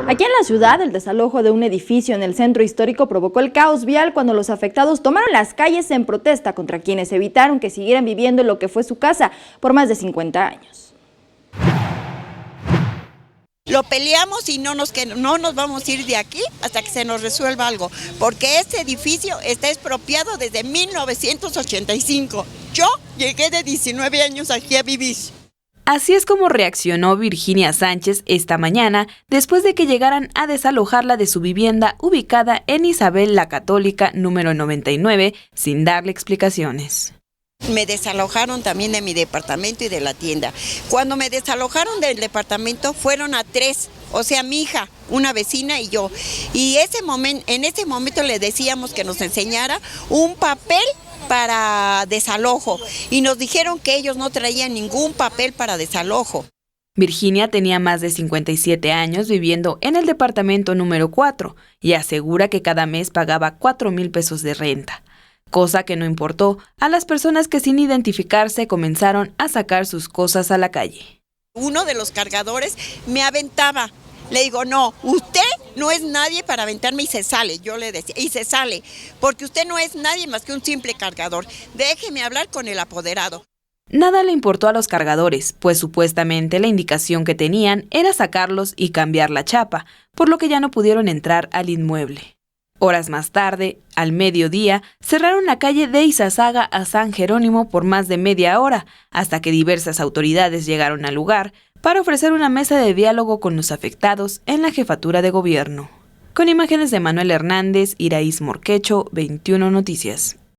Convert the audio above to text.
Aquí en la ciudad, el desalojo de un edificio en el centro histórico provocó el caos vial cuando los afectados tomaron las calles en protesta contra quienes evitaron que siguieran viviendo en lo que fue su casa por más de 50 años. Lo peleamos y no nos vamos a ir de aquí hasta que se nos resuelva algo, porque este edificio está expropiado desde 1985. Yo llegué de 19 años aquí a vivir. Así es como reaccionó Virginia Sánchez esta mañana después de que llegaran a desalojarla de su vivienda ubicada en Isabel la Católica número 99 sin darle explicaciones. Me desalojaron también de mi departamento y de la tienda. Cuando me desalojaron del departamento fueron a 3, o sea, mi hija, una vecina y yo. Y en ese momento le decíamos que nos enseñara un papel para desalojo y nos dijeron que ellos no traían ningún papel para desalojo. Virginia tenía más de 57 años viviendo en el departamento número 4 y asegura que cada mes pagaba 4,000 pesos de renta, cosa que no importó a las personas que sin identificarse comenzaron a sacar sus cosas a la calle. Uno de los cargadores me aventaba. Le digo, no, usted no es nadie para aventarme y se sale, yo le decía, y se sale, porque usted no es nadie más que un simple cargador. Déjeme hablar con el apoderado. Nada le importó a los cargadores, pues supuestamente la indicación que tenían era sacarlos y cambiar la chapa, por lo que ya no pudieron entrar al inmueble. Horas más tarde, al mediodía, cerraron la calle de Izazaga a San Jerónimo por más de media hora, hasta que diversas autoridades llegaron al lugar para ofrecer una mesa de diálogo con los afectados en la jefatura de gobierno. Con imágenes de Manuel Hernández, Iraís Morquecho, 21 Noticias.